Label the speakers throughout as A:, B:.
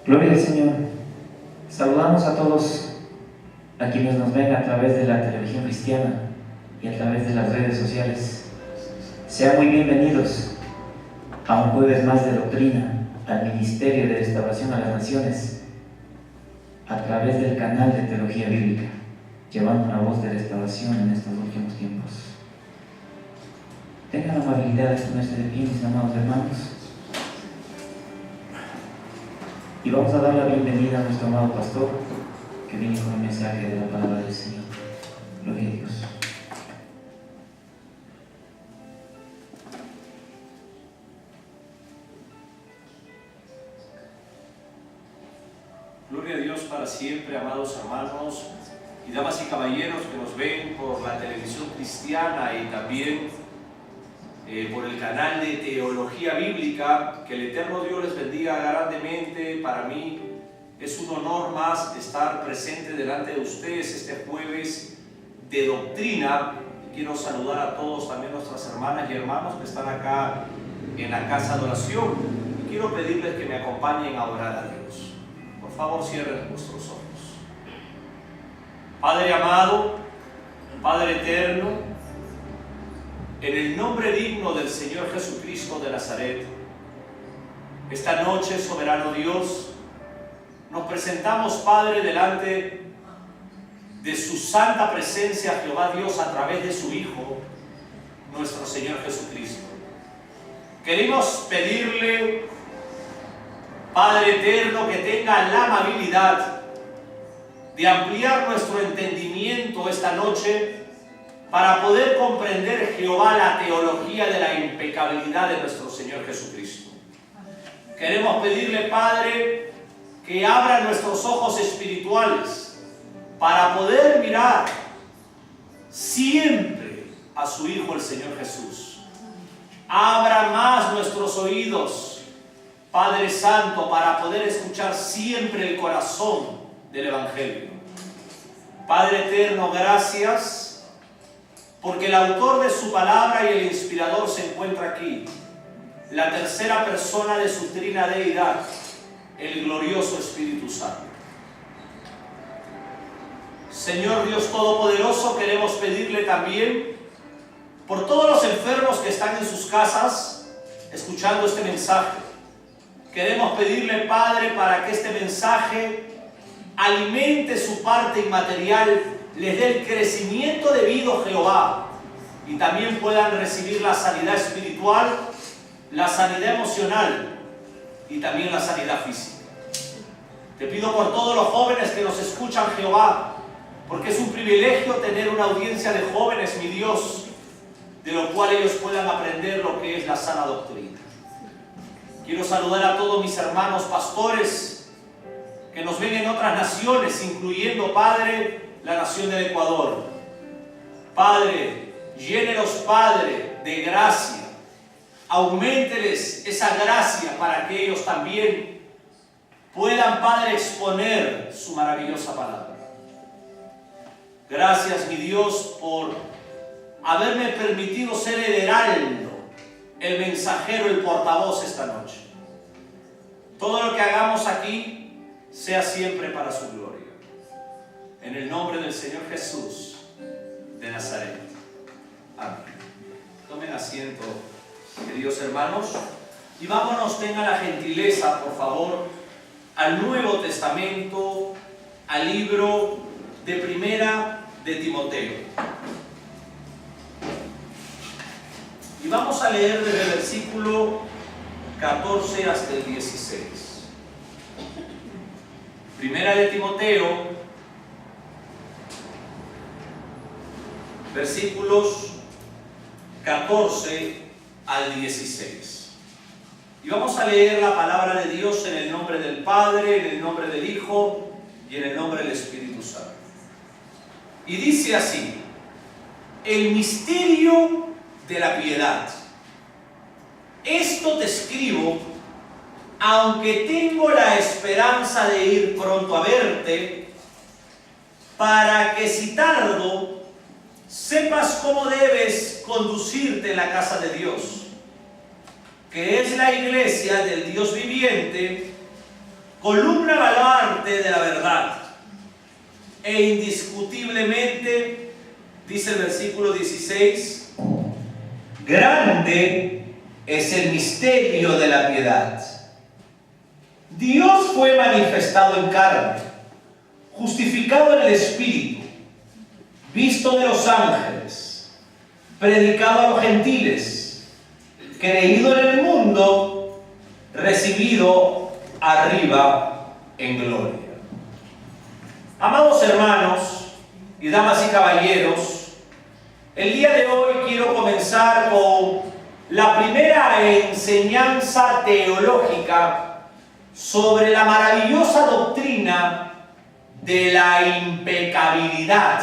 A: Gloria al Señor. Saludamos a todos a quienes nos ven a través de la televisión cristiana y a través de las redes sociales. Sean muy bienvenidos a un jueves más de doctrina, al Ministerio de Restauración a las Naciones, a través del canal de Teología Bíblica, llevando una voz de restauración en estos últimos tiempos. Tengan la amabilidad de ponerse de pie, mis amados hermanos. Y vamos a dar la bienvenida a nuestro amado pastor, que viene con el mensaje de la palabra del Señor. Gloria a Dios.
B: Gloria a Dios para siempre, amados hermanos y damas y caballeros que nos ven por la televisión cristiana y también por el canal de Teología Bíblica. Que el eterno Dios les bendiga grandemente. Para mí es un honor más estar presente delante de ustedes este jueves de doctrina. Quiero saludar a todos, también nuestras hermanas y hermanos que están acá en la casa de oración, y quiero pedirles que me acompañen a orar a Dios. Por favor, cierren vuestros ojos. Padre amado, Padre eterno, en el nombre digno del Señor Jesucristo de Nazaret, esta noche, soberano Dios, nos presentamos, Padre, delante de su santa presencia, Jehová Dios, a través de su Hijo, nuestro Señor Jesucristo. Queremos pedirle, Padre eterno, que tenga la amabilidad de ampliar nuestro entendimiento esta noche para poder comprender, Jehová, la teología de la impecabilidad de nuestro Señor Jesucristo. Queremos pedirle, Padre, que abra nuestros ojos espirituales para poder mirar siempre a su Hijo, el Señor Jesús. Abra más nuestros oídos, Padre Santo, para poder escuchar siempre el corazón del Evangelio. Padre eterno, gracias, porque el autor de su palabra y el inspirador se encuentra aquí, la tercera persona de su trina deidad, el glorioso Espíritu Santo. Señor Dios Todopoderoso, queremos pedirle también por todos los enfermos que están en sus casas escuchando este mensaje. Queremos pedirle, Padre, para que este mensaje alimente su parte inmaterial, les dé el crecimiento debido, Jehová, y también puedan recibir la sanidad espiritual, la sanidad emocional y también la sanidad física. Te pido por todos los jóvenes que nos escuchan, Jehová, porque es un privilegio tener una audiencia de jóvenes, mi Dios, de lo cual ellos puedan aprender lo que es la sana doctrina. Quiero saludar a todos mis hermanos pastores que nos ven en otras naciones, incluyendo, Padre, la nación del Ecuador. Padre, llénelos, Padre, de gracia. Auménteles esa gracia para que ellos también puedan, Padre, exponer su maravillosa palabra. Gracias, mi Dios, por haberme permitido ser el heraldo, el mensajero, el portavoz esta noche. Todo lo que hagamos aquí sea siempre para su gloria. En el nombre del Señor Jesús de Nazaret. Amén. Tomen asiento, queridos hermanos, y vámonos, tengan la gentileza, por favor, al Nuevo Testamento, al libro de Primera de Timoteo. Y vamos a leer desde el versículo 14 hasta el 16. Primera de Timoteo, versículos 14 al 16. Y vamos a leer la palabra de Dios en el nombre del Padre, en el nombre del Hijo y en el nombre del Espíritu Santo. Y dice así: el misterio de la piedad. Esto te escribo, aunque tengo la esperanza de ir pronto a verte, para que si tardo, sepas cómo debes conducirte en la casa de Dios, que es la iglesia del Dios viviente, columna baluarte de la verdad. E indiscutiblemente, dice el versículo 16, grande es el misterio de la piedad. Dios fue manifestado en carne, justificado en el Espíritu, visto de los ángeles, predicado a los gentiles, creído en el mundo, recibido arriba en gloria. Amados hermanos y damas y caballeros, el día de hoy quiero comenzar con la primera enseñanza teológica sobre la maravillosa doctrina de la impecabilidad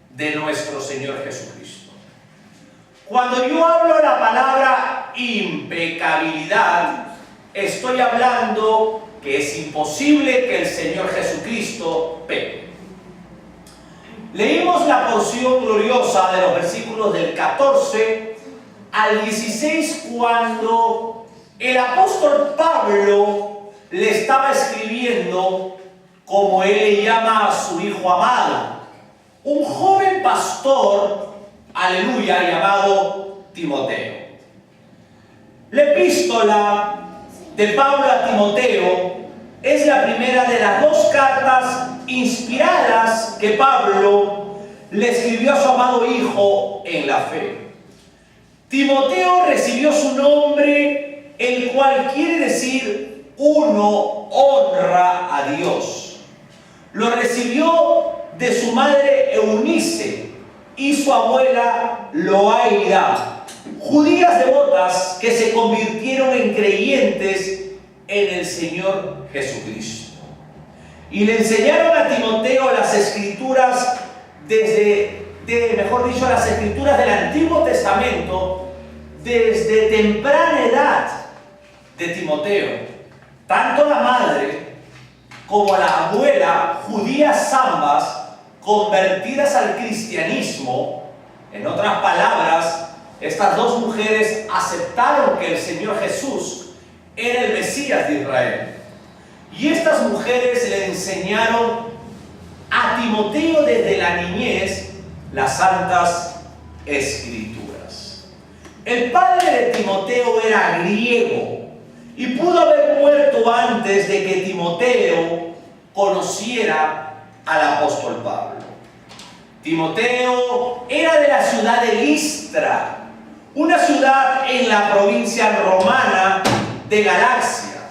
B: de nuestro Señor Jesucristo. Cuando yo hablo la palabra impecabilidad, estoy hablando que es imposible que el Señor Jesucristo peque. Leímos la porción gloriosa de los versículos del 14 al 16 cuando el apóstol Pablo le estaba escribiendo, como él le llama a su hijo amado, un joven pastor, aleluya, llamado Timoteo. La epístola de Pablo a Timoteo es la primera de las dos cartas inspiradas que Pablo le escribió a su amado hijo en la fe. Timoteo recibió su nombre, el cual quiere decir uno honra a Dios. Lo recibió de su madre Eunice y su abuela Loaida, judías devotas que se convirtieron en creyentes en el Señor Jesucristo. Y le enseñaron a Timoteo las escrituras las escrituras del Antiguo Testamento desde temprana edad de Timoteo. Tanto la madre como la abuela, judías ambas, convertidas al cristianismo. En otras palabras, estas dos mujeres aceptaron que el Señor Jesús era el Mesías de Israel. Y estas mujeres le enseñaron a Timoteo desde la niñez las santas escrituras. El padre de Timoteo era griego y pudo haber muerto antes de que Timoteo conociera al apóstol Pablo. Timoteo era de la ciudad de Listra, una ciudad en la provincia romana de Galacia.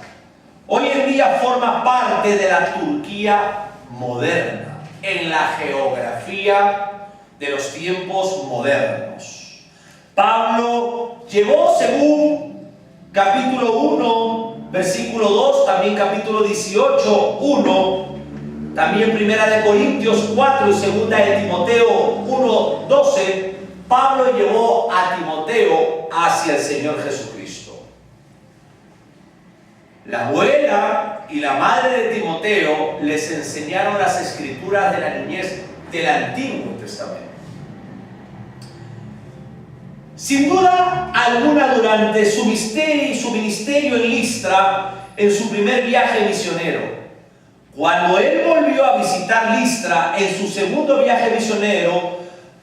B: Hoy en día forma parte de la Turquía moderna, en la geografía de los tiempos modernos. Pablo llevó, según capítulo 1, versículo 2, también capítulo 18, 1, también primera de Corintios 4 y segunda de Timoteo 1, 12, Pablo llevó a Timoteo hacia el Señor Jesucristo. La abuela y la madre de Timoteo les enseñaron las escrituras de la niñez del Antiguo Testamento. Sin duda alguna, durante su ministerio en Listra, en su primer viaje misionero, cuando él volvió a visitar Listra en su segundo viaje misionero,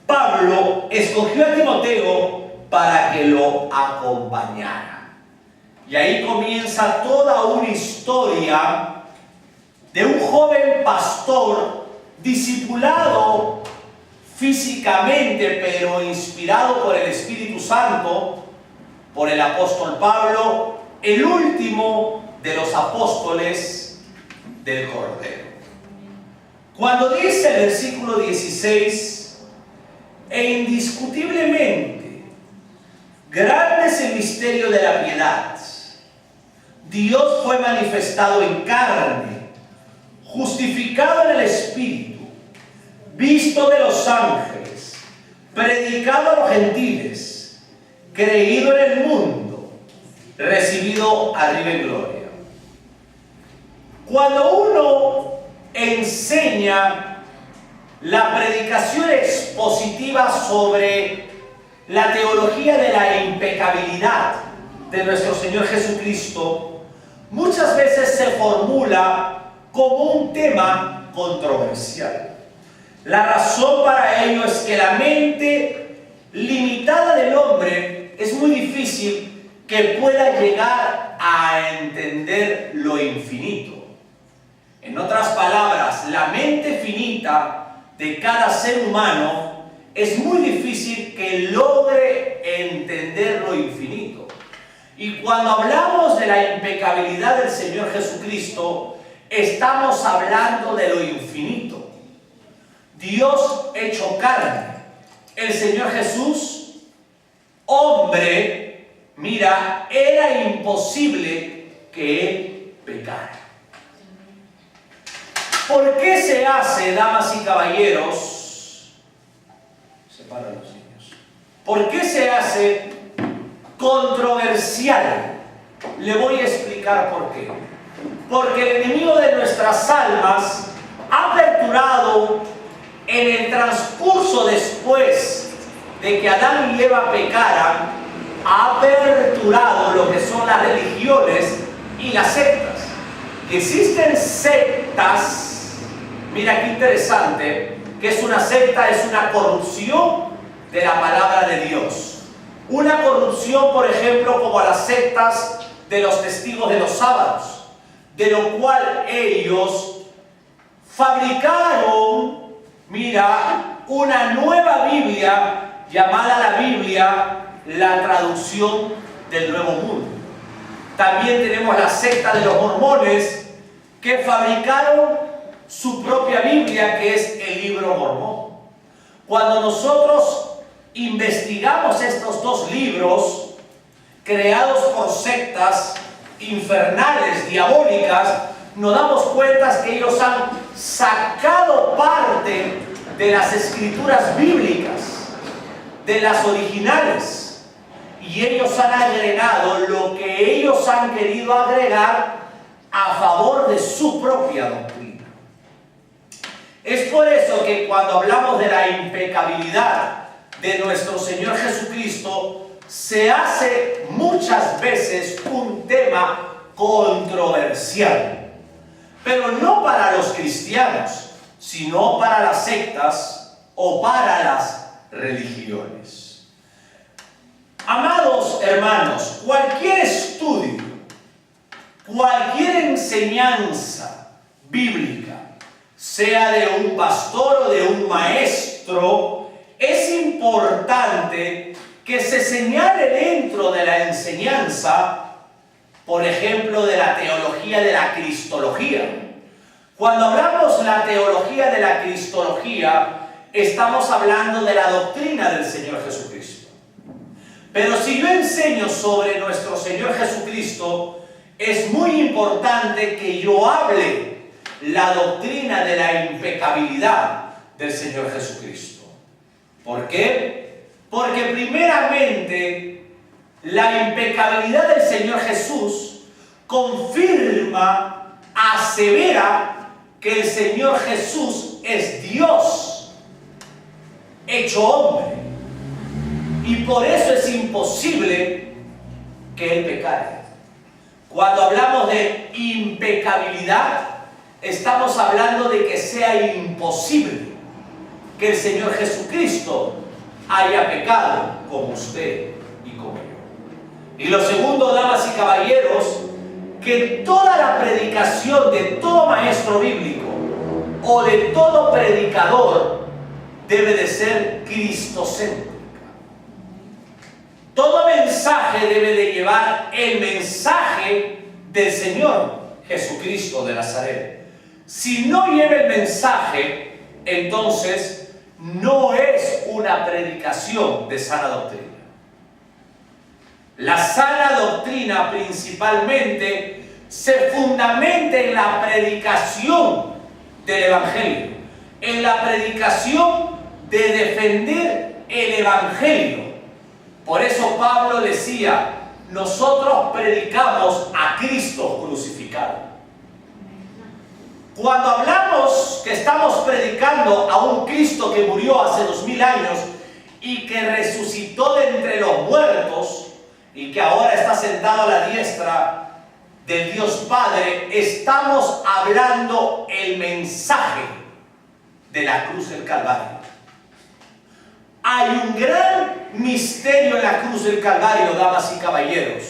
B: Pablo escogió a Timoteo para que lo acompañara. Y ahí comienza toda una historia de un joven pastor discipulado físicamente, pero inspirado por el Espíritu Santo, por el apóstol Pablo, el último de los apóstoles del Cordero. Cuando dice el versículo 16, e indiscutiblemente, grande es el misterio de la piedad. Dios fue manifestado en carne, justificado en el Espíritu, visto de los ángeles, predicado a los gentiles, creído en el mundo, recibido arriba en gloria. Cuando uno enseña la predicación expositiva sobre la teología de la impecabilidad de nuestro Señor Jesucristo, muchas veces se formula como un tema controversial. La razón para ello es que la mente limitada del hombre es muy difícil que pueda llegar a entender lo infinito. En otras palabras, la mente finita de cada ser humano es muy difícil que logre entender lo infinito. Y cuando hablamos de la impecabilidad del Señor Jesucristo, estamos hablando de lo infinito. Dios hecho carne, el Señor Jesús, hombre, mira, era imposible que Él pecara. ¿Por qué se hace, damas y caballeros? Separa a los niños. ¿Por qué se hace controversial? Le voy a explicar por qué. Porque el enemigo de nuestras almas ha aperturado en el transcurso después de que Adán y Eva pecaran, ha aperturado lo que son las religiones y las sectas. Existen sectas, mira qué interesante, que es una secta, es una corrupción de la palabra de Dios. Una corrupción, por ejemplo, como las sectas de los testigos de los sábados, de lo cual ellos fabricaron, mira, una nueva Biblia llamada la Biblia, la traducción del Nuevo Mundo. También tenemos la secta de los mormones que fabricaron su propia Biblia, que es el libro mormón. Cuando nosotros investigamos estos dos libros creados por sectas infernales, diabólicas, nos damos cuenta que ellos han sacado parte de las escrituras bíblicas, de las originales, y ellos han agregado lo que ellos han querido agregar a favor de su propia doctrina. Es por eso que cuando hablamos de la impecabilidad de nuestro Señor Jesucristo, se hace muchas veces un tema controversial. Pero no para los cristianos, sino para las sectas o para las religiones. Amados hermanos, cualquier estudio, cualquier enseñanza bíblica, sea de un pastor o de un maestro, es importante que se señale dentro de la enseñanza, por ejemplo, de la teología de la cristología. Cuando hablamos de la teología de la cristología, estamos hablando de la doctrina del Señor Jesucristo. Pero si yo enseño sobre nuestro Señor Jesucristo, es muy importante que yo hable la doctrina de la impecabilidad del Señor Jesucristo. ¿Por qué? Porque primeramente la impecabilidad del Señor Jesús confirma, asevera que el Señor Jesús es Dios hecho hombre, y por eso es imposible que Él pecare. Cuando hablamos de impecabilidad, estamos hablando de que sea imposible que el Señor Jesucristo haya pecado como usted y como yo. Y lo segundo, damas y caballeros, que toda la predicación de todo maestro bíblico o de todo predicador debe de ser cristocéntrica. Todo mensaje debe de llevar el mensaje del Señor Jesucristo de Nazaret. Si no lleva el mensaje, entonces no es una predicación de sana doctrina. La sana doctrina principalmente se fundamenta en la predicación del Evangelio, en la predicación de defender el Evangelio. Por eso Pablo decía, nosotros predicamos a Cristo crucificado. Cuando hablamos que estamos predicando a un Cristo que murió hace 2000 años y que resucitó de entre los muertos y que ahora está sentado a la diestra del Dios Padre, estamos hablando el mensaje de la cruz del Calvario. Hay un gran misterio en la cruz del Calvario, damas y caballeros.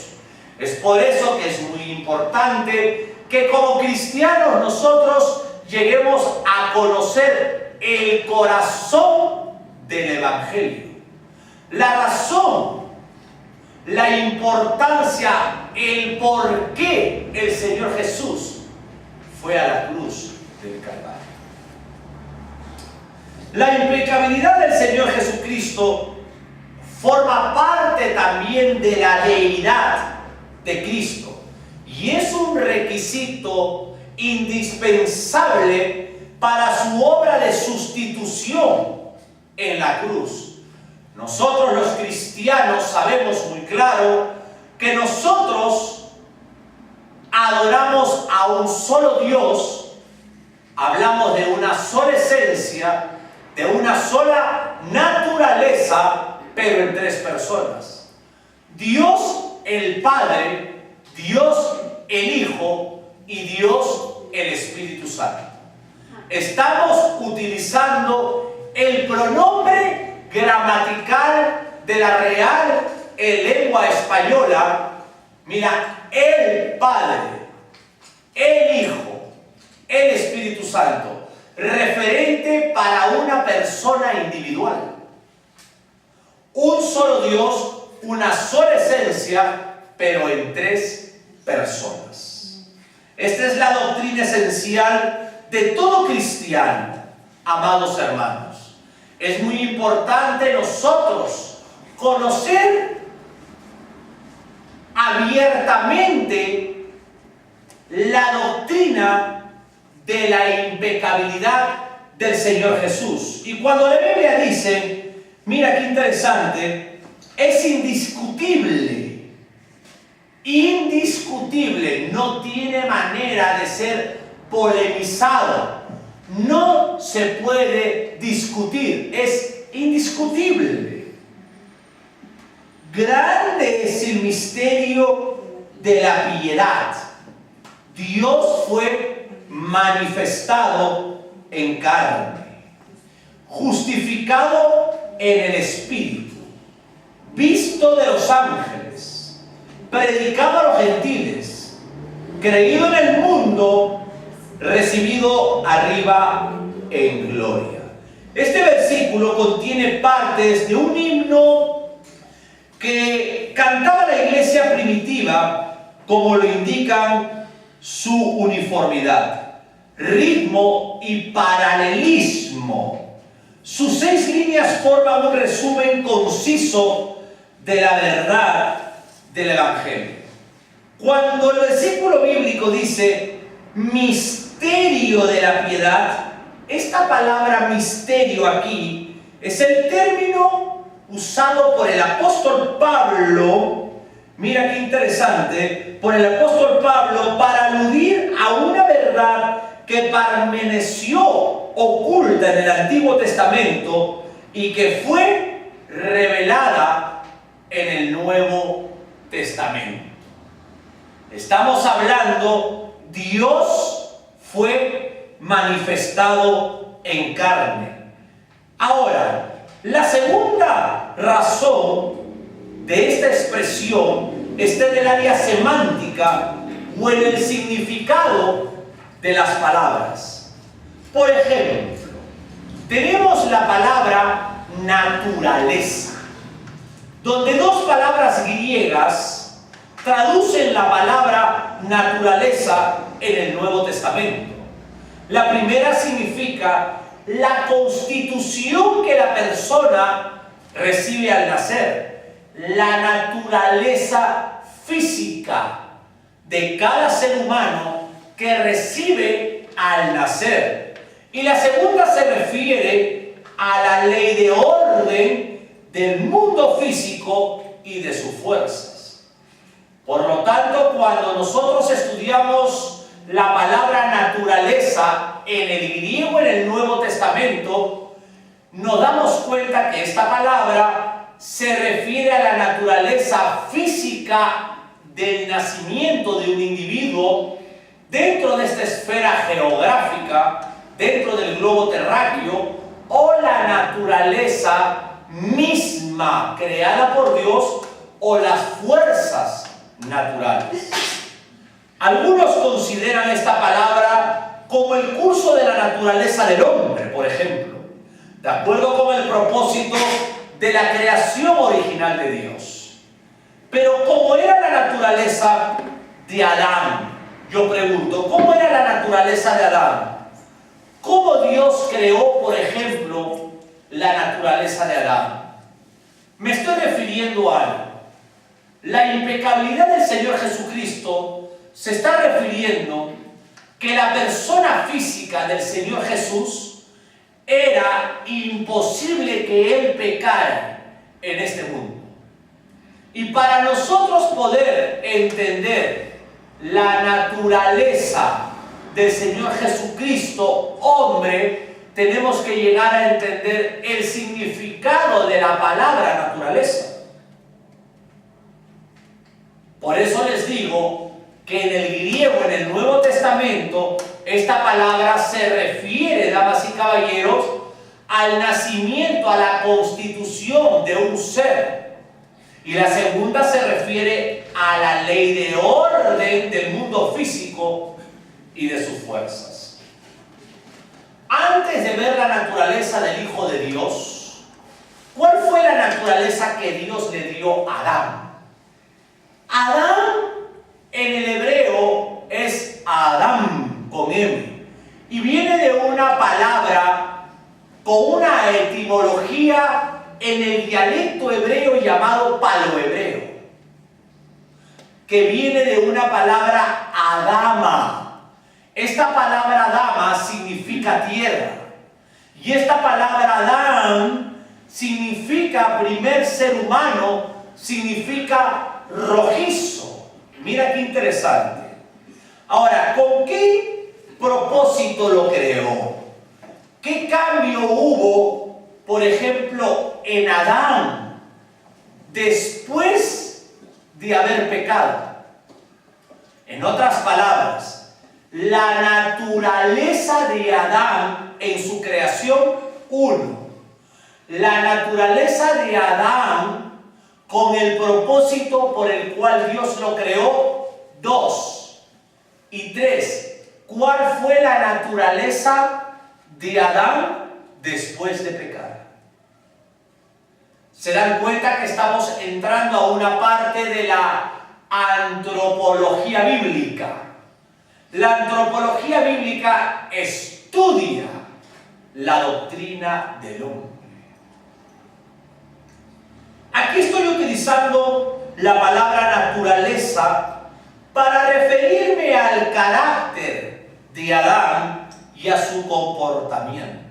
B: Es por eso que es muy importante que como cristianos nosotros lleguemos a conocer el corazón del Evangelio. La razón, la importancia, el por qué el Señor Jesús fue a la cruz del Calvario. La impecabilidad del Señor Jesucristo forma parte también de la deidad de Cristo y es un requisito indispensable para su obra de sustitución en la cruz. Nosotros los cristianos sabemos muy claro que nosotros adoramos a un solo Dios, hablamos de una sola esencia, de una sola naturaleza, pero en tres personas. Dios el Padre, Dios el Hijo y Dios el Espíritu Santo. Estamos utilizando el pronombre gramatical de la Real Lengua Española. Mira, el Padre, el Hijo, el Espíritu Santo, referente para una persona individual. Un solo Dios, una sola esencia, pero en tres personas. Esta es la doctrina esencial de todo cristiano, amados hermanos. Es muy importante nosotros conocer abiertamente la doctrina de la impecabilidad del Señor Jesús. Y cuando la Biblia dice, mira qué interesante, es indiscutible, no tiene manera de ser polemizado, no se puede discutir, es indiscutible. Grande es el misterio de la piedad. Dios fue manifestado en carne, justificado en el Espíritu, visto de los ángeles, predicado a los gentiles, creído en el mundo, recibido arriba en gloria. Este versículo contiene partes de un himno que cantaba la iglesia primitiva, como lo indican su uniformidad, ritmo y paralelismo. Sus 6 líneas forman un resumen conciso de la verdad del Evangelio. Cuando el versículo bíblico dice misterio de la piedad, esta palabra misterio aquí es el término usado por el apóstol Pablo. Mira qué interesante, por el apóstol Pablo para aludir a una verdad que permaneció oculta en el Antiguo Testamento y que fue revelada en el Nuevo Testamento. Estamos hablando, Dios fue manifestado en carne. Ahora, la segunda razón de esta expresión está en el área semántica o en el significado de las palabras. Por ejemplo, tenemos la palabra naturaleza, donde 2 palabras griegas traducen la palabra naturaleza en el Nuevo Testamento. La primera significa la constitución que la persona recibe al nacer, la naturaleza física de cada ser humano que recibe al nacer. Y la segunda se refiere a la ley de orden del mundo físico y de sus fuerzas. Por lo tanto, cuando nosotros estudiamos la palabra naturaleza en el griego en el Nuevo Testamento, nos damos cuenta que esta palabra se refiere a la naturaleza física del nacimiento de un individuo dentro de esta esfera geográfica, dentro del globo terráqueo, o la naturaleza misma creada por Dios, o las fuerzas naturales. Algunos consideran esta palabra como el curso de la naturaleza del hombre, por ejemplo, de acuerdo con el propósito de la creación original de Dios. Pero ¿cómo era la naturaleza de Adán? Yo pregunto, ¿cómo era la naturaleza de Adán? ¿Cómo Dios creó, por ejemplo, la naturaleza de Adán? Me estoy refiriendo a algo. La impecabilidad del Señor Jesucristo se está refiriendo que la persona física del Señor Jesús era imposible que Él pecara en este mundo. Y para nosotros poder entender la naturaleza del Señor Jesucristo, hombre, tenemos que llegar a entender el significado de la palabra naturaleza. Por eso les digo que en el griego, en el Nuevo Testamento, esta palabra se refiere, damas y caballeros, al nacimiento, a la constitución de un ser. Y la segunda se refiere a la ley de orden del mundo físico y de sus fuerzas. Antes de ver la naturaleza del Hijo de Dios, ¿cuál fue la naturaleza que Dios le dio a Adán? Adán en el hebreo es Adam con M y viene de una palabra con una etimología en el dialecto hebreo llamado palohebreo, que viene de una palabra Adama. Esta palabra Adama significa tierra y esta palabra Adán significa primer ser humano, significa rojizo. Mira qué interesante. Ahora, ¿con qué propósito lo creó? ¿Qué cambio hubo, por ejemplo, en Adán después de haber pecado? En otras palabras, la naturaleza de Adán en su creación, 1. La naturaleza de Adán con el propósito por el cual Dios lo creó, 2. Y 3. ¿Cuál fue la naturaleza de Adán después de pecar? Se dan cuenta que estamos entrando a una parte de la antropología bíblica. La antropología bíblica estudia la doctrina del hombre. Aquí estoy utilizando la palabra naturaleza para referirme al carácter de Adán y a su comportamiento.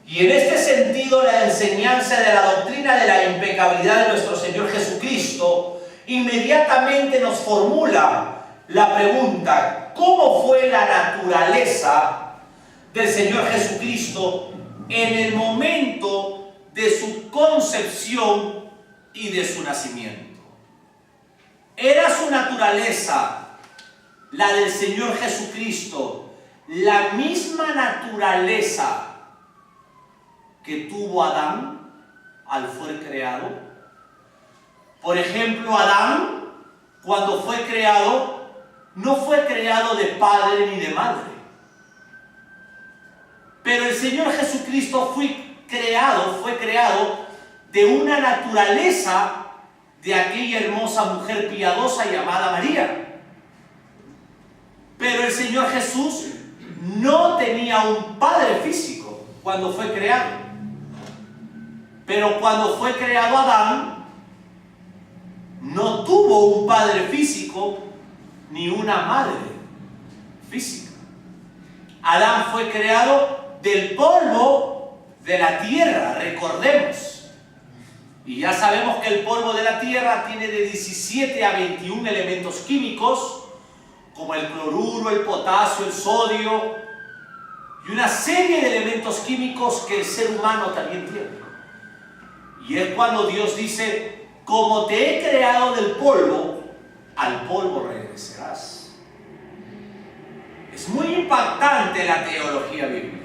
B: Y en este sentido, la enseñanza de la doctrina de la impecabilidad de nuestro Señor Jesucristo inmediatamente nos formula la pregunta: ¿cómo fue la naturaleza del Señor Jesucristo en el momento de su concepción y de su nacimiento? ¿Era su naturaleza, la del Señor Jesucristo, la misma naturaleza que tuvo Adán al ser creado? Por ejemplo, Adán, cuando fue creado, no fue creado de padre ni de madre. Pero el Señor Jesucristo fue creado de una naturaleza de aquella hermosa mujer piadosa llamada María. Pero el Señor Jesús no tenía un padre físico cuando fue creado. Pero cuando fue creado Adán, no tuvo un padre físico ni una madre física. Adán fue creado del polvo de la tierra, recordemos. Y ya sabemos que el polvo de la tierra tiene de 17 a 21 elementos químicos, como el cloruro, el potasio, el sodio, y una serie de elementos químicos que el ser humano también tiene. Y es cuando Dios dice: como te he creado del polvo, al polvo regresarás. Es muy impactante la teología bíblica.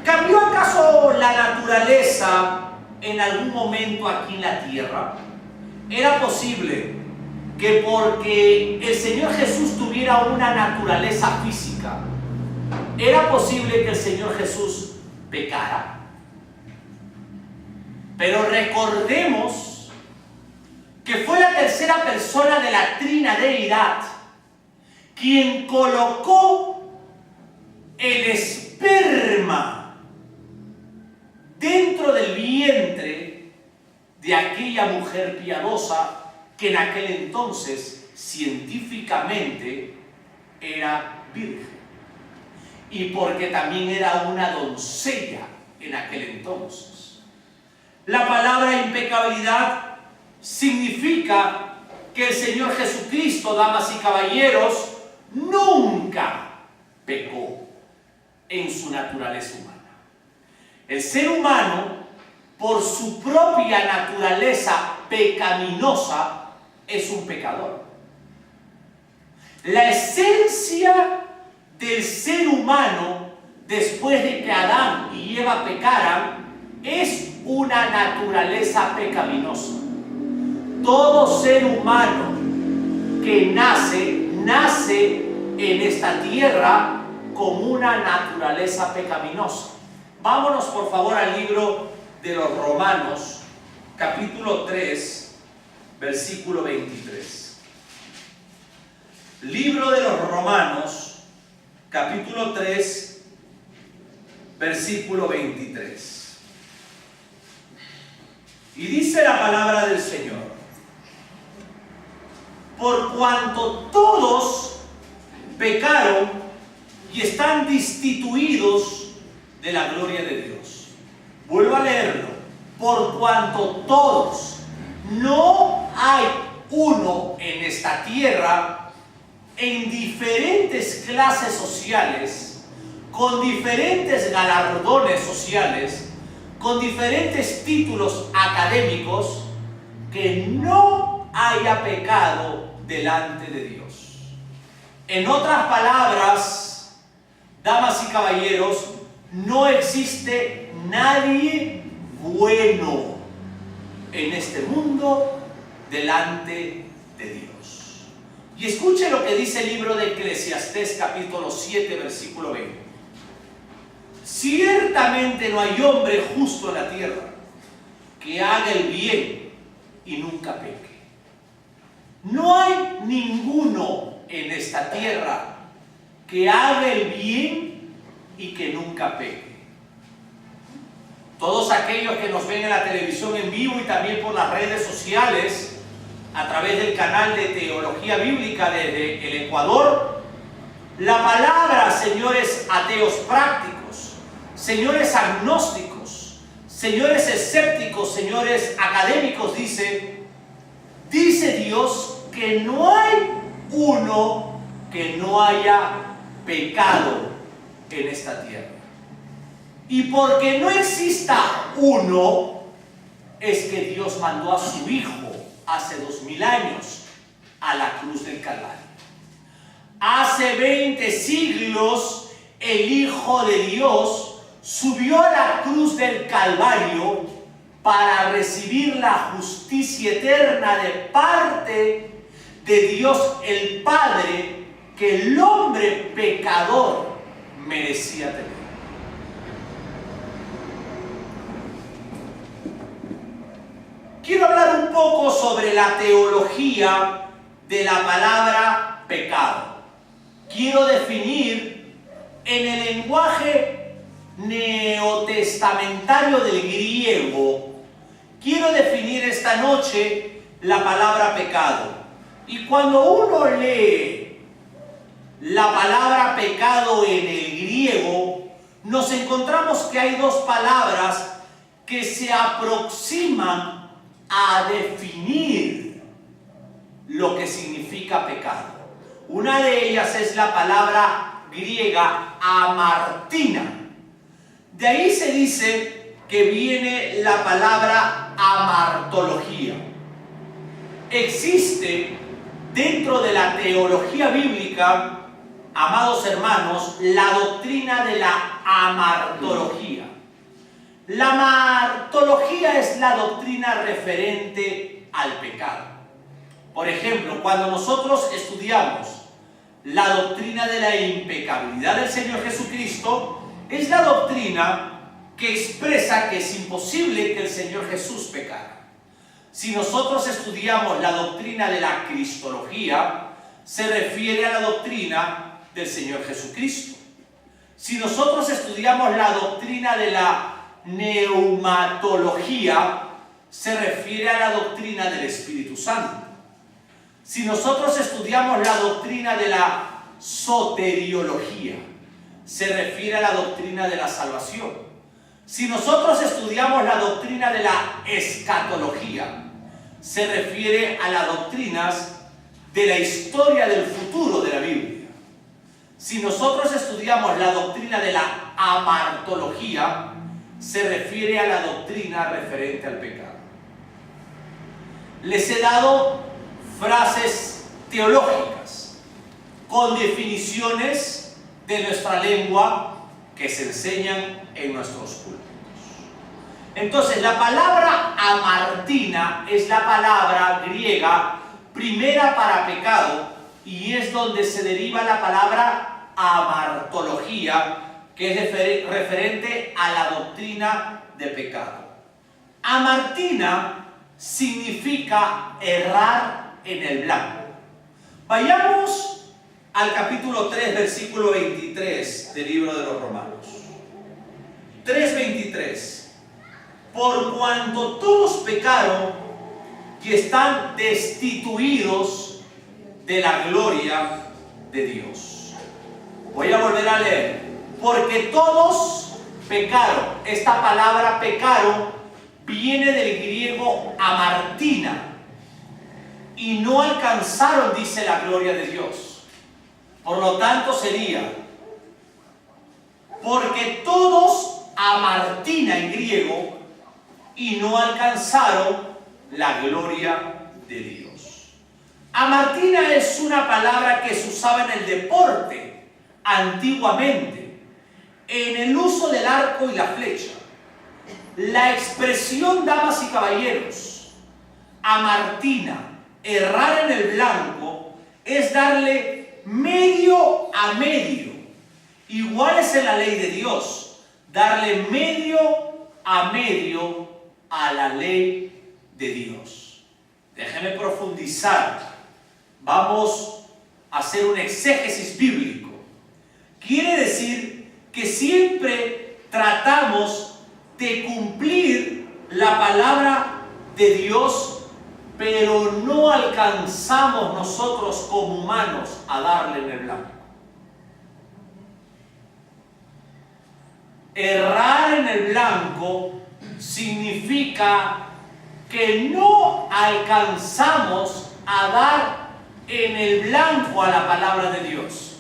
B: ¿Cambió acaso la naturaleza en algún momento aquí en la tierra? ¿Era posible que porque el Señor Jesús tuviera una naturaleza física, era posible que el Señor Jesús pecara? Pero recordemos que fue la tercera persona de la Trinadeidad quien colocó el esperma dentro del vientre de aquella mujer piadosa que en aquel entonces científicamente era virgen, y porque también era una doncella en aquel entonces. La palabra impecabilidad significa que el Señor Jesucristo, damas y caballeros, nunca pecó en su naturaleza humana. El ser humano, por su propia naturaleza pecaminosa, es un pecador. La esencia del ser humano, después de que Adán y Eva pecaran, es una naturaleza pecaminosa. Todo ser humano que nace en esta tierra con una naturaleza pecaminosa. Vámonos por favor al libro de los Romanos, capítulo 3, versículo 23. Libro de los Romanos, capítulo 3, versículo 23. Y dice la palabra del Señor: por cuanto todos pecaron y están destituidos de la gloria de Dios. Vuelvo a leerlo. Por cuanto todos, no hay uno en esta tierra, en diferentes clases sociales, con diferentes galardones sociales, con diferentes títulos académicos, que no haya pecado delante de Dios. En otras palabras, damas y caballeros, no existe nadie bueno en este mundo delante de Dios. Y escuche lo que dice el libro de Eclesiastés, capítulo 7, versículo 20. Ciertamente no hay hombre justo en la tierra que haga el bien y nunca peque. No hay ninguno en esta tierra que haga el bien y que nunca peque. Todos aquellos que nos ven en la televisión en vivo y también por las redes sociales, a través del canal de Teología Bíblica desde el Ecuador, la palabra, señores ateos prácticos, señores agnósticos, señores escépticos, señores académicos, dice Dios que no hay uno que no haya pecado en esta tierra. Y porque no exista uno, es que Dios mandó a su Hijo hace 2000 años a la cruz del Calvario. Hace 20 siglos el Hijo de Dios subió a la cruz del Calvario para recibir la justicia eterna de parte de Dios el Padre que el hombre pecador merecía tener. Quiero hablar un poco sobre la teología de la palabra pecado. Quiero definir en el lenguaje neotestamentario del griego, quiero definir esta noche la palabra pecado. Y cuando uno lee la palabra pecado en el griego, nos encontramos que hay dos palabras que se aproximan a definir lo que significa pecado. Una de ellas es la palabra griega amartina. De ahí se dice que viene la palabra amartología. Existe dentro de la teología bíblica, amados hermanos, la doctrina de la amartología. La amartología es la doctrina referente al pecado. Por ejemplo, cuando nosotros estudiamos la doctrina de la impecabilidad del Señor Jesucristo, es la doctrina que expresa que es imposible que el Señor Jesús pecara. Si nosotros estudiamos la doctrina de la cristología, se refiere a la doctrina del Señor Jesucristo. Si nosotros estudiamos la doctrina de la neumatología, se refiere a la doctrina del Espíritu Santo. Si nosotros estudiamos la doctrina de la soteriología, se refiere a la doctrina de la salvación. Si nosotros estudiamos la doctrina de la escatología, se refiere a las doctrinas de la historia del futuro de la Biblia. Si nosotros estudiamos la doctrina de la amartología, se refiere a la doctrina referente al pecado. Les he dado frases teológicas con definiciones de nuestra lengua que se enseñan en nuestros cultos. Entonces, la palabra amartina es la palabra griega primera para pecado y es donde se deriva la palabra amartología, que es referente a la doctrina de pecado. Amartina significa errar en el blanco. Vayamos al capítulo 3, versículo 23 del libro de los Romanos. 3:23. Por cuanto todos pecaron y están destituidos de la gloria de Dios. Voy a volver a leer. Porque todos pecaron. Esta palabra pecaron viene del griego amartina. Y no alcanzaron, dice, la gloria de Dios. Por lo tanto sería, porque todos amartina en griego y no alcanzaron la gloria de Dios. Amartina es una palabra que se usaba en el deporte antiguamente, en el uso del arco y la flecha. La expresión, damas y caballeros, amartina, errar en el blanco, es darle medio a medio. Igual es en la ley de Dios, darle medio a medio a la ley de Dios. Déjenme profundizar. Vamos a hacer un exégesis bíblico. Quiere decir que siempre tratamos de cumplir la palabra de Dios, pero no alcanzamos nosotros como humanos a darle en el blanco. Errar en el blanco significa que no alcanzamos a dar en el blanco a la palabra de Dios.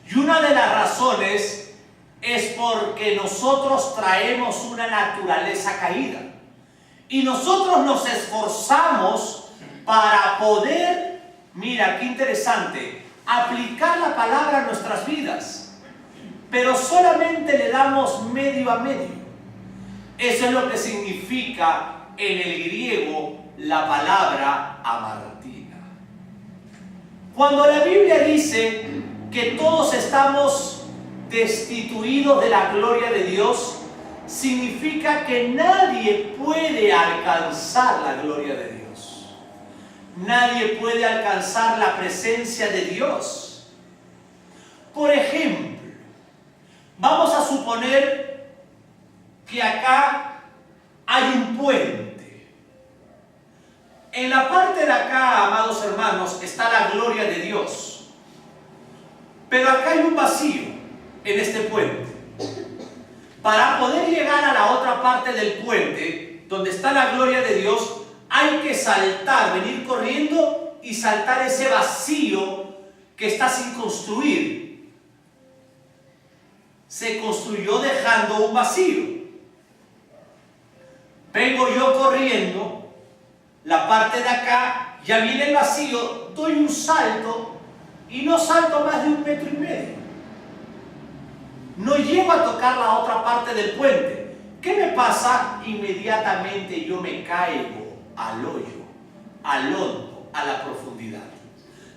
B: Y una de las razones es porque nosotros traemos una naturaleza caída. Y nosotros nos esforzamos para poder, mira qué interesante, aplicar la palabra a nuestras vidas. Pero solamente le damos medio a medio. Eso es lo que significa en el griego la palabra amartina. Cuando la Biblia dice que todos estamos destituidos de la gloria de Dios, significa que nadie puede alcanzar la gloria de Dios. Nadie puede alcanzar la presencia de Dios. Por ejemplo, vamos a suponer que acá hay un puente. En la parte de acá, amados hermanos, está la gloria de Dios. Pero acá hay un vacío en este puente. Para poder llegar a la otra parte del puente, donde está la gloria de Dios, hay que saltar, venir corriendo y saltar ese vacío que está sin construir. Se construyó dejando un vacío. Vengo yo corriendo la parte de acá, ya viene el vacío, doy un salto y no salto más de 1,5 metros. No llego a tocar la otra parte del puente. ¿Qué me pasa? Inmediatamente yo me caigo al hoyo, al hondo, a la profundidad.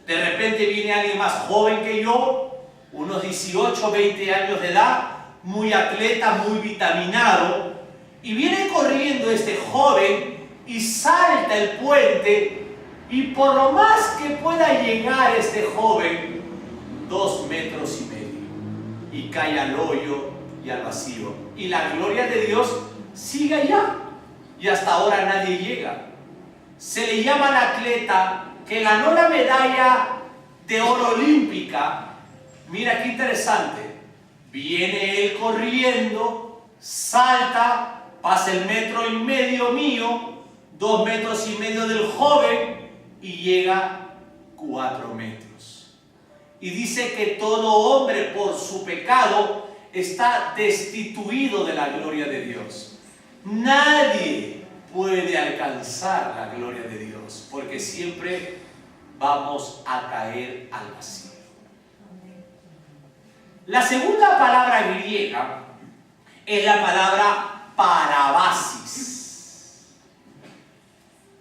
B: De repente viene alguien más joven que yo, unos 18, 20 años de edad, muy atleta, muy vitaminado, y viene corriendo este joven y salta el puente, y por lo más que pueda llegar este joven, 2,5 metros, y cae al hoyo y al vacío. Y la gloria de Dios sigue allá, y hasta ahora nadie llega. Se le llama al atleta que ganó la medalla de oro olímpica. Mira qué interesante. Viene él corriendo, salta, pasa 1,5 metros mío, 2,5 metros del joven y llega 4 metros. Y dice que todo hombre por su pecado está destituido de la gloria de Dios. Nadie puede alcanzar la gloria de Dios, porque siempre vamos a caer al vacío. La segunda palabra griega es la palabra parabasis.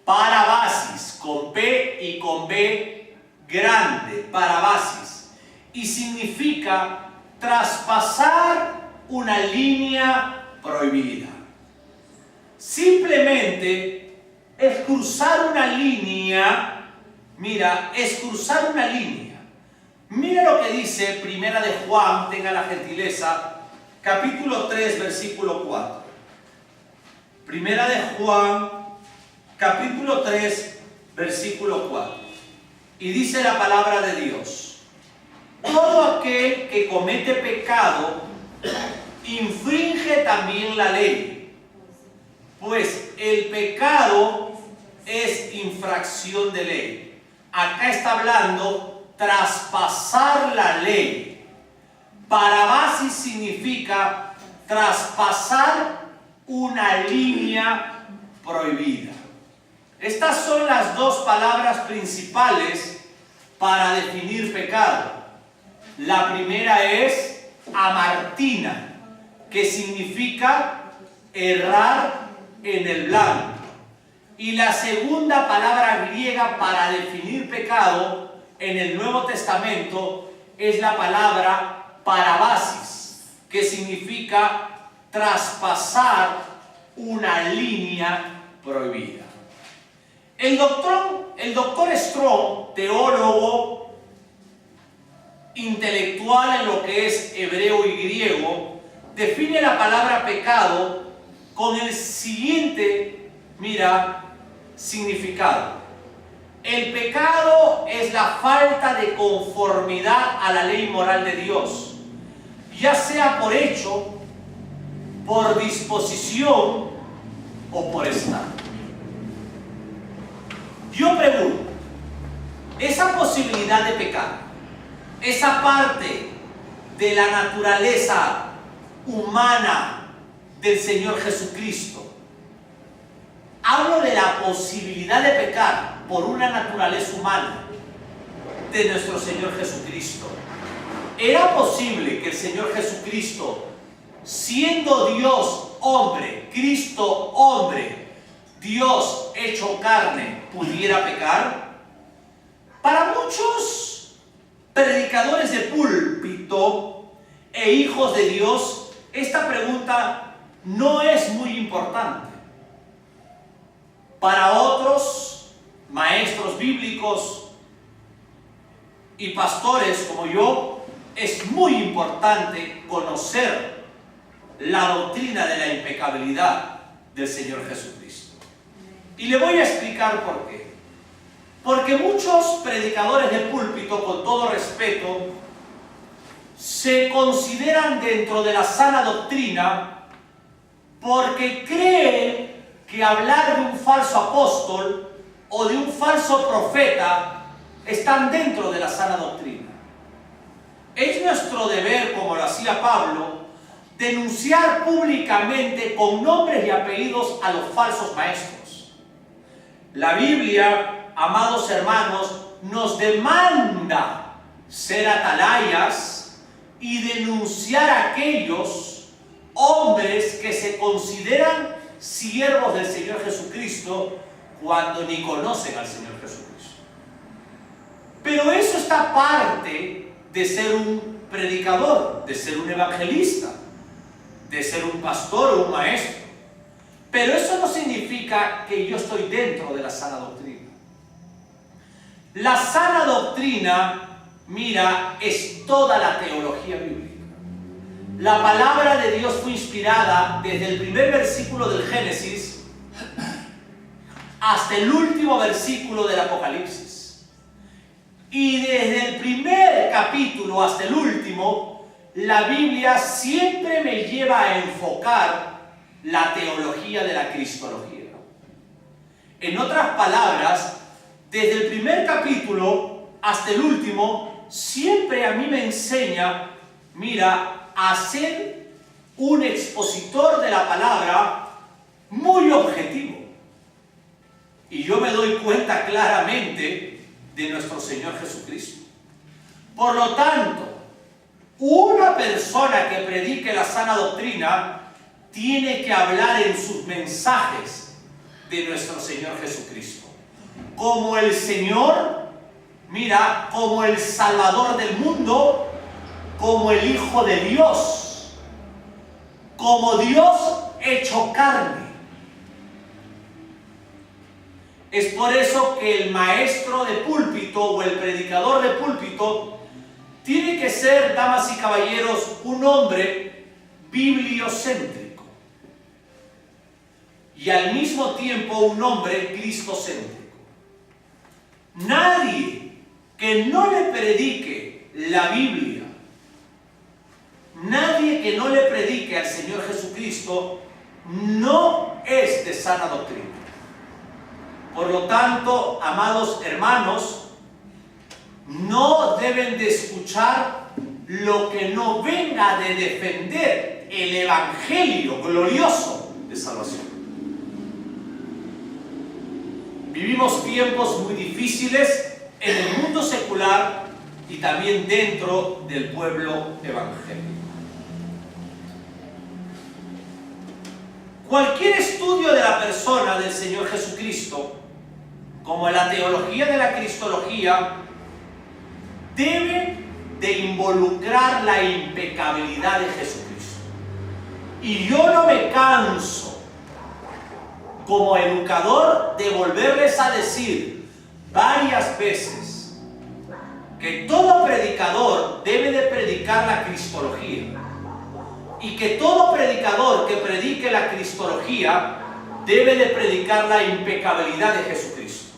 B: Parabasis, con P y con B grande, parabasis. Y significa traspasar una línea prohibida. Simplemente es cruzar una línea. Mira, es cruzar una línea. Mira lo que dice Primera de Juan, tenga la gentileza, capítulo 3, versículo 4. Primera de Juan, capítulo 3, versículo 4. Y dice la palabra de Dios: todo aquel que comete pecado infringe también la ley, pues el pecado es infracción de ley. Acá está hablando traspasar la ley. Parabasis significa traspasar una línea prohibida. Estas son las dos palabras principales para definir pecado. La primera es amartina, que significa errar en el blanco. Y la segunda palabra griega para definir pecado en el Nuevo Testamento es la palabra parabasis, que significa traspasar una línea prohibida. El doctor Strong, teólogo intelectual en lo que es hebreo y griego, define la palabra pecado con el siguiente, significado. El pecado es la falta de conformidad a la ley moral de Dios, ya sea por hecho, por disposición o por estar. Yo pregunto, esa posibilidad de pecar, esa parte de la naturaleza humana del Señor Jesucristo, hablo de la posibilidad de pecar por una naturaleza humana de nuestro Señor Jesucristo. ¿Era posible que el Señor Jesucristo, siendo Dios hombre, Cristo hombre, Dios hecho carne, pudiera pecar? Para muchos predicadores de púlpito e hijos de Dios, esta pregunta no es muy importante. Para otros, maestros bíblicos y pastores como yo, es muy importante conocer la doctrina de la impecabilidad del Señor Jesucristo. Y le voy a explicar por qué. Porque muchos predicadores de púlpito, con todo respeto, se consideran dentro de la sana doctrina porque creen que hablar de un falso apóstol o de un falso profeta están dentro de la sana doctrina. Es nuestro deber, como lo hacía Pablo, denunciar públicamente con nombres y apellidos a los falsos maestros. La Biblia, amados hermanos, nos demanda ser atalayas y denunciar a aquellos hombres que se consideran siervos del Señor Jesucristo cuando ni conocen al Señor Jesucristo. Pero eso está aparte de ser un predicador, de ser un evangelista, de ser un pastor o un maestro. Pero eso no significa que yo estoy dentro de la sana doctrina. La sana doctrina, mira, es toda la teología bíblica. La palabra de Dios fue inspirada desde el primer versículo del Génesis hasta el último versículo del Apocalipsis. Y desde el primer capítulo hasta el último, la Biblia siempre me lleva a enfocar la teología de la cristología. En otras palabras, desde el primer capítulo hasta el último, siempre a mí me enseña, mira, a ser un expositor de la palabra muy objetivo. Y yo me doy cuenta claramente de nuestro Señor Jesucristo. Por lo tanto, una persona que predique la sana doctrina tiene que hablar en sus mensajes de nuestro Señor Jesucristo. Como el Señor, mira, como el Salvador del mundo, como el Hijo de Dios, como Dios hecho carne. Es por eso que el maestro de púlpito o el predicador de púlpito tiene que ser, damas y caballeros, un hombre bibliocéntrico y al mismo tiempo un hombre cristocéntrico. Nadie que no le predique la Biblia, nadie que no le predique al Señor Jesucristo, no es de sana doctrina. Por lo tanto, amados hermanos, no deben de escuchar lo que no venga de defender el evangelio glorioso de salvación. Vivimos tiempos muy difíciles en el mundo secular y también dentro del pueblo evangélico. Cualquier estudio de la persona del Señor Jesucristo, como la teología de la cristología, debe de involucrar la impecabilidad de Jesucristo. Y yo no me canso, como educador, de volverles a decir varias veces que todo predicador debe de predicar la cristología y que todo predicador que predique la cristología debe de predicar la impecabilidad de Jesucristo.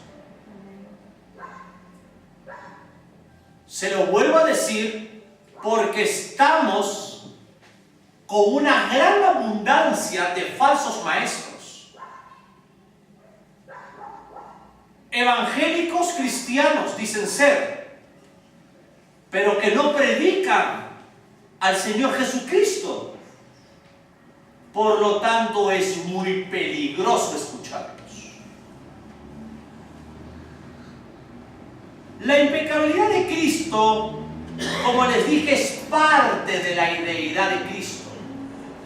B: Se lo vuelvo a decir porque estamos con una gran abundancia de falsos maestros. Evangélicos cristianos dicen ser, pero que no predican al Señor Jesucristo. Por lo tanto, es muy peligroso escucharlos. La impecabilidad de Cristo, como les dije, es parte de la deidad de Cristo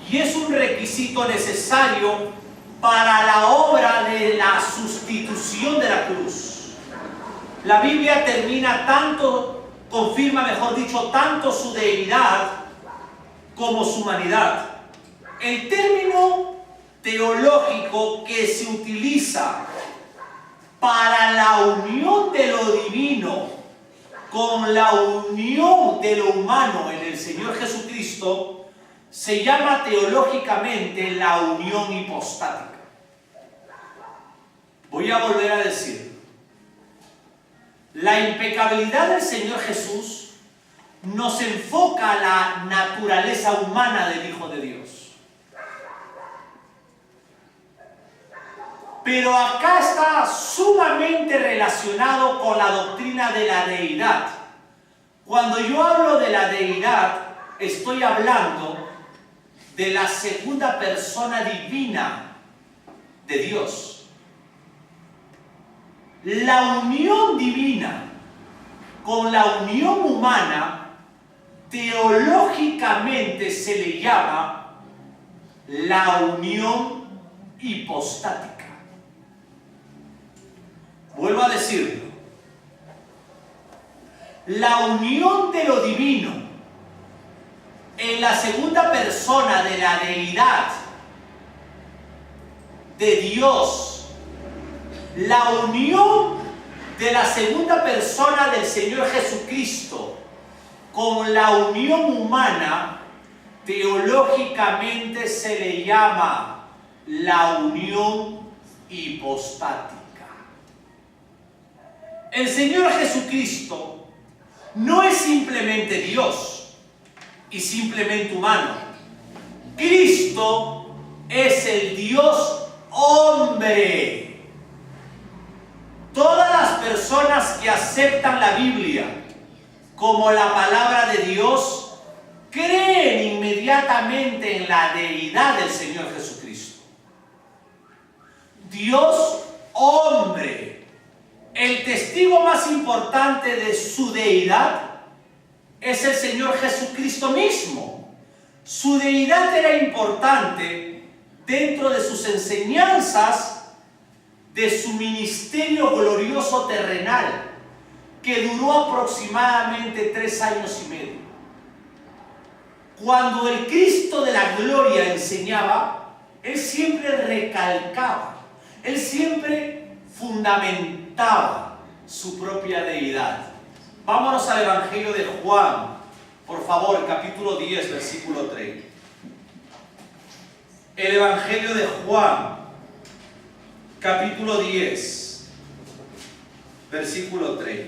B: y es un requisito necesario para la obra de la sustitución de la cruz. La Biblia confirma, mejor dicho, tanto su deidad como su humanidad. El término teológico que se utiliza para la unión de lo divino con la unión de lo humano en el Señor Jesucristo se llama teológicamente la unión hipostática. Voy a volver a decir, la impecabilidad del Señor Jesús nos enfoca a la naturaleza humana del Hijo de Dios. Pero acá está sumamente relacionado con la doctrina de la deidad. Cuando yo hablo de la deidad, estoy hablando de la segunda persona divina de Dios. la unión divina con la unión humana, teológicamente se le llama la unión hipostática. Vuelvo a decirlo. La unión de lo divino en la segunda persona de la deidad de Dios, la unión de la segunda persona del Señor Jesucristo con la unión humana, teológicamente se le llama la unión hipostática. El Señor Jesucristo no es simplemente Dios y simplemente humano. Cristo es el Dios hombre. Todas las personas que aceptan la Biblia como la palabra de Dios creen inmediatamente en la deidad del Señor Jesucristo. Dios hombre. El testigo más importante de su deidad es el Señor Jesucristo mismo. Su deidad era importante dentro de sus enseñanzas, de su ministerio glorioso terrenal, que duró aproximadamente 3 años y medio. Cuando el Cristo de la gloria enseñaba, Él siempre recalcaba, Él siempre fundamentaba su propia deidad. Vámonos al Evangelio de Juan, por favor, capítulo 10, versículo 3. El Evangelio de Juan, capítulo 10, versículo 3.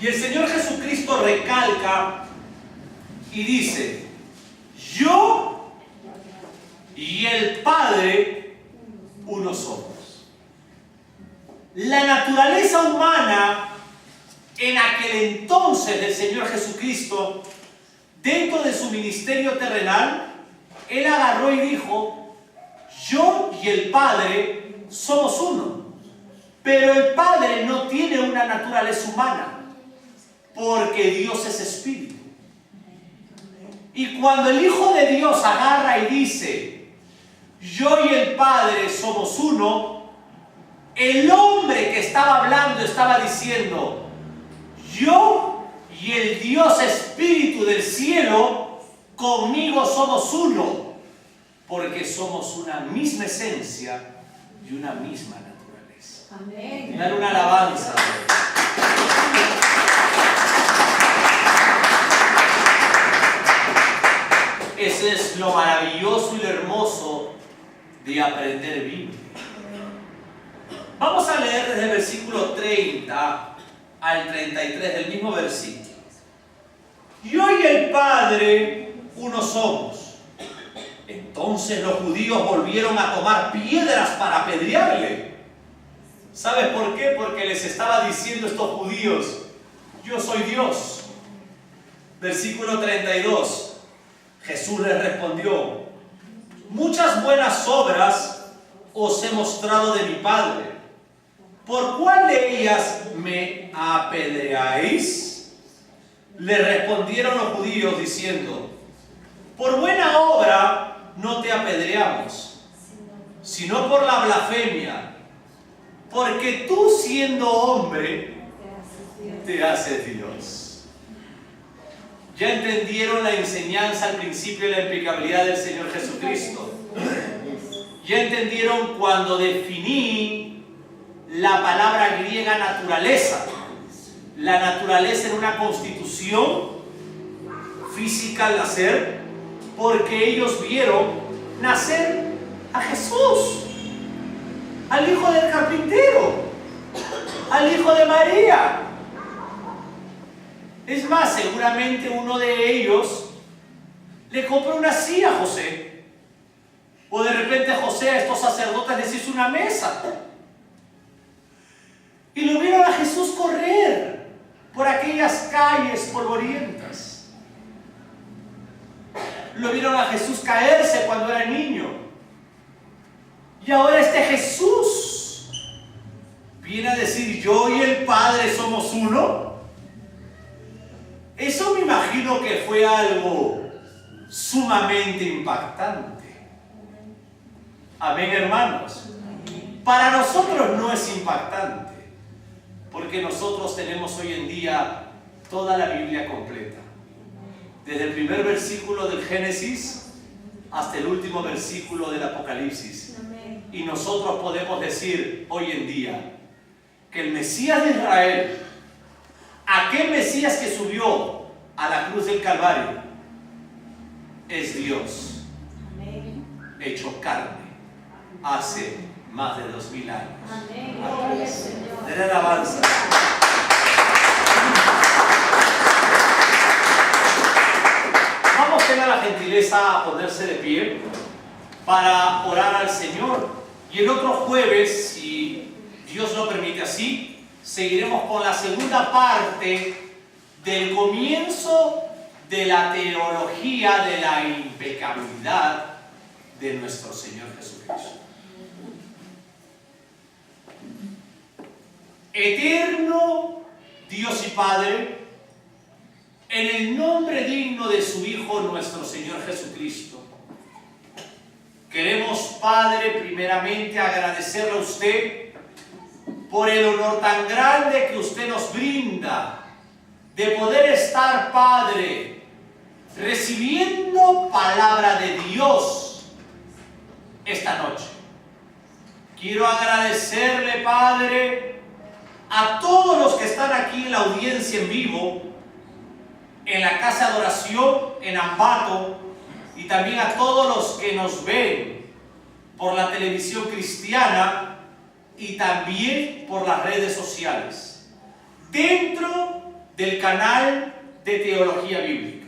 B: Y el Señor Jesucristo recalca y dice: yo y el Padre uno somos. La naturaleza humana en aquel entonces del Señor Jesucristo, dentro de su ministerio terrenal, Él agarró y dijo: yo y el Padre somos uno. Pero el Padre no tiene una naturaleza humana, porque Dios es espíritu. Y cuando el Hijo de Dios agarra y dice: yo y el Padre somos uno, el hombre que estaba hablando estaba diciendo: yo y el Dios Espíritu del cielo, conmigo somos uno, porque somos una misma esencia y una misma naturaleza.
C: Amén.
B: Dar una alabanza. Ese es lo maravilloso y lo hermoso de aprender Biblia. Vamos a leer desde el versículo 30 al 33 del mismo versículo. Yo y el Padre uno somos. Entonces los judíos volvieron a tomar piedras para apedrearle. ¿Sabes por qué? Porque les estaba diciendo estos judíos: yo soy Dios. Versículo 32. Jesús les respondió: muchas buenas obras os he mostrado de mi Padre. ¿Por cuál de ellas me apedreáis? Le respondieron los judíos diciendo: por buena obra no te apedreamos, sino por la blasfemia, porque tú, siendo hombre, te haces Dios. ¿Ya entendieron la enseñanza al principio de la impecabilidad del Señor Jesucristo? ¿Ya entendieron cuando definí la palabra griega naturaleza? La naturaleza era una constitución física al nacer, porque ellos vieron nacer a Jesús, al hijo del carpintero, al hijo de María. Es más, seguramente uno de ellos le compró una silla a José. O de repente José a estos sacerdotes les hizo una mesa. Y lo vieron a Jesús correr por aquellas calles polvorientas. lo vieron a Jesús caerse cuando era niño. Y ahora este Jesús viene a decir, yo y el Padre somos uno. Eso me imagino que fue algo sumamente impactante. Amén, hermanos. Para nosotros no es impactante, porque nosotros tenemos hoy en día toda la Biblia completa. Desde el primer versículo del Génesis hasta el último versículo del Apocalipsis. Y nosotros podemos decir hoy en día que el Mesías de Israel, aquel Mesías que subió a la cruz del Calvario, es Dios hecho carne hace más de 2000 años. Denle alabanza. Vamos a tener la gentileza a ponerse de pie para orar al Señor. Y el otro jueves, si Dios lo permite así, seguiremos con la segunda parte del comienzo de la teología de la impecabilidad de nuestro Señor Jesucristo. Eterno Dios y Padre, en el nombre digno de su Hijo, nuestro Señor Jesucristo, queremos, Padre, primeramente agradecerle a usted por el honor tan grande que usted nos brinda de poder estar, Padre, recibiendo palabra de Dios esta noche. Quiero agradecerle, Padre, a todos los que están aquí en la audiencia en vivo, en la casa de oración, en Ambato, y también a todos los que nos ven por la televisión cristiana y también por las redes sociales, dentro del canal de Teología Bíblica.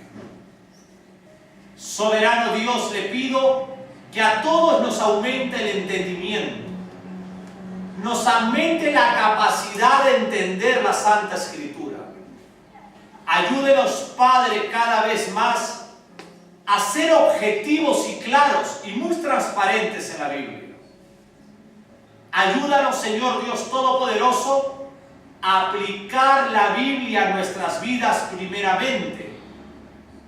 B: Soberano Dios, le pido que a todos nos aumente el entendimiento, nos aumente la capacidad de entender la Santa Escritura. Ayúdenos, Padre, cada vez más a ser objetivos y claros y muy transparentes en la Biblia. Ayúdanos, Señor Dios Todopoderoso, a aplicar la Biblia a nuestras vidas primeramente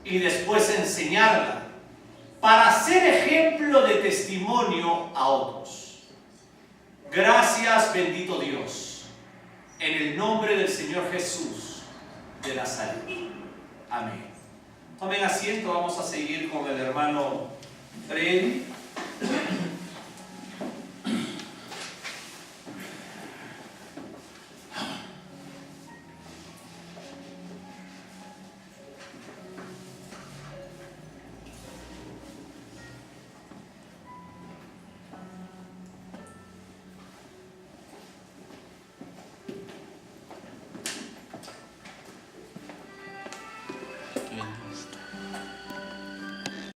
B: y después enseñarla para ser ejemplo de testimonio a otros. Gracias, bendito Dios, en el nombre del Señor Jesús de Nazaret. Amén. Tomen asiento, vamos a seguir con el hermano Freddy.